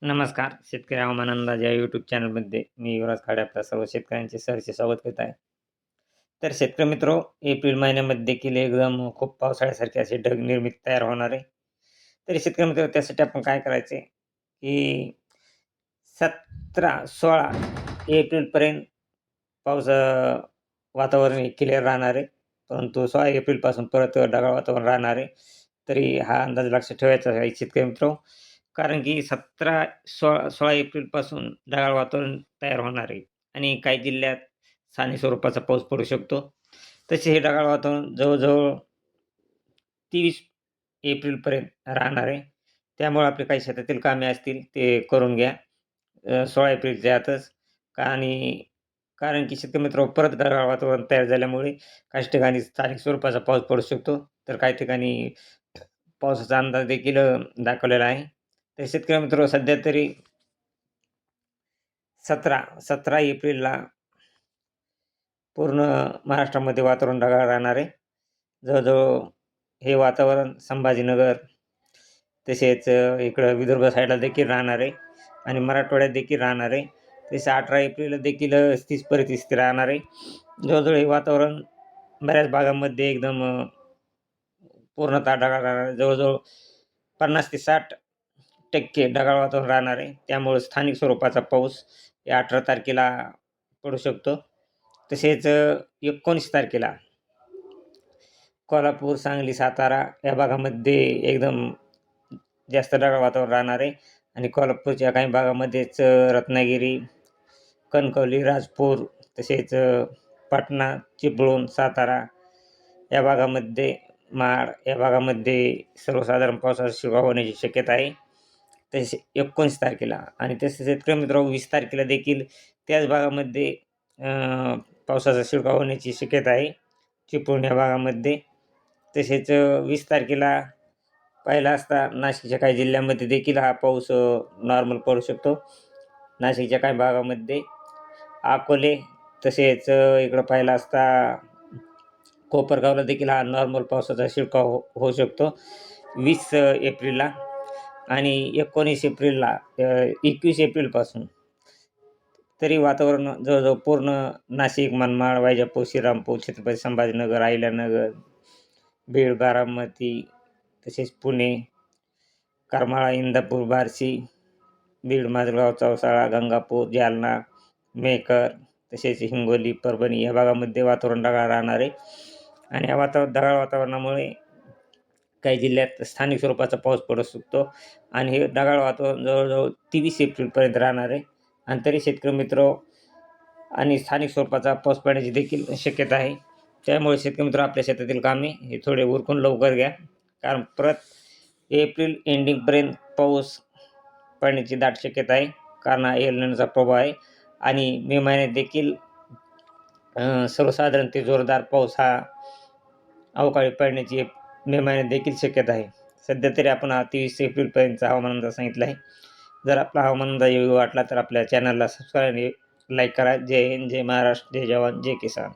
नमस्कार. शेतकरी हवामान अंदाज या यूट्यूब चॅनलमध्ये मी युवराज खाडे आपल्या सर्व शेतकऱ्यांचे सहर्ष स्वागत करीत आहे. तर शेतकरी मित्रो, एप्रिल महिन्यामध्ये देखील एकदम खूप पावसाळ्यासारखे असे ढग निर्मित तयार होणार आहे. तर शेतकरी मित्र त्यासाठी आपण काय करायचे, की 17-16 एप्रिलपर्यंत पाऊस वातावरण हे क्लिअर राहणार आहे. परंतु 16 एप्रिलपासून परत ढगाळ वातावरण राहणार आहे. तरी हा अंदाज लक्षात ठेवायचा आहे शेतकरी मित्रो. कारण की 16 एप्रिलपासून ढगाळ वातावरण तयार होणार आहे आणि काही जिल्ह्यात स्थानिक स्वरूपाचा पाऊस पडू शकतो. तसे हे ढगाळ वातावरण जवळ-जवळ 23 एप्रिलपर्यंत राहणार आहे. त्यामुळे आपले काही शेतातील कामे असतील ते करून घ्या 16 एप्रिलच्या आतच. आणि कारण की शेतकरी मित्रांनो, परत ढगाळ वातावरण तयार झाल्यामुळे काही ठिकाणी स्थानिक स्वरूपाचा पाऊस पडू शकतो. तर काही ठिकाणी पावसाचा अंदाज देखील दाखवलेला आहे. तर शेतकरी मित्रांनो, सध्या तरी 17 एप्रिलला पूर्ण महाराष्ट्रामध्ये वातावरण ढगाळ राहणार आहे. जवळ-जवळ हे वातावरण संभाजीनगर तसेच इकडं विदर्भ साईडला देखील राहणार आहे आणि मराठवाड्यात देखील राहणार आहे. तसे 18 एप्रिलला देखील तीच परिस्थिती राहणार आहे. जवळ-जवळ हे वातावरण बऱ्याच भागामध्ये एकदम पूर्णतः ढगाळ राहणार आहे. जवळ-जवळ 50 ते 60% ढगाळ वातावरण राहणार आहे. त्यामुळे स्थानिक स्वरूपाचा पाऊस या 18 तारखेला पडू शकतो. तसेच 19 तारखेला कोल्हापूर, सांगली, सातारा या भागामध्ये एकदम जास्त ढगाळ वातावरण राहणार आहे आणि कोल्हापूरच्या काही भागामध्येच रत्नागिरी, कणकवली, राजपूर तसेच पाटणा, चिपळूण, सातारा या भागामध्ये, महाड या भागामध्ये सर्वसाधारण पावसाचा शिरकाव होण्याची शक्यता आहे. तसे 19 तारखेला आणि तसेच शेतकरी मित्रांनो 20 तारखेला देखील त्याच भागामध्ये पावसाचा शिरकाव होण्याची शक्यता आहे, चिपळूण या भागामध्ये. तसेच 20 तारखेला पाहिला असता नाशिकच्या काही जिल्ह्यांमध्ये देखील हा पाऊस नॉर्मल पडू शकतो. नाशिकच्या काही भागामध्ये अकोले तसेच इकडं पाहिला असता कोपरगावला देखील हा नॉर्मल पावसाचा शिरकाव होऊ शकतो 20 एप्रिलला आणि 19 एप्रिलला 21 एप्रिलपासून तरी वातावरण जवळजवळ पूर्ण नाशिक, मनमाड, वैजापूर, श्रीरामपूर, छत्रपती संभाजीनगर, अहिल्यानगर, बीड, बारामती तसेच पुणे, करमाळा, इंदापूर, बार्शी, बीड, माजलगाव, चौसाळा, गंगापूर, जालना, मेहकर तसेच हिंगोली, परभणी या भागामध्ये वातावरण ढगाळ राहणार आहे आणि या ढगाळ वातावरणामुळे काही जिल्ह्यात स्थानिक स्वरूपाचा पाऊस पडू शकतो आणि हे ढगाळ वातावरण जवळजवळ 23 एप्रिलपर्यंत राहणार आहे आणि तरी शेतकरी मित्र आणि स्थानिक स्वरूपाचा पाऊस पडण्याची देखील शक्यता आहे. त्यामुळे शेतकरी मित्र आपल्या शेतातील कामे हे थोडे उरकून लवकर घ्या, कारण परत एप्रिल एंडिंगपर्यंत पाऊस पडण्याची दाट शक्यता आहे. कारण एल निनोचा प्रभाव आहे आणि मे महिन्यात देखील सर्वसाधारण ते जोरदार पाऊस हा अवकाळी पडण्याची मे महिन्यात देखील शक्यता आहे. सध्या तरी आपण 23 एप्रिलपर्यंतचा हवामान अंदाज सांगितला आहे. जर आपला हवामान अंदाज योग्य वाटला तर आपल्या चॅनलला सबस्क्राईब आणि लाईक करा. जय हिंद, जय महाराष्ट्र, जय जवान, जय किसान.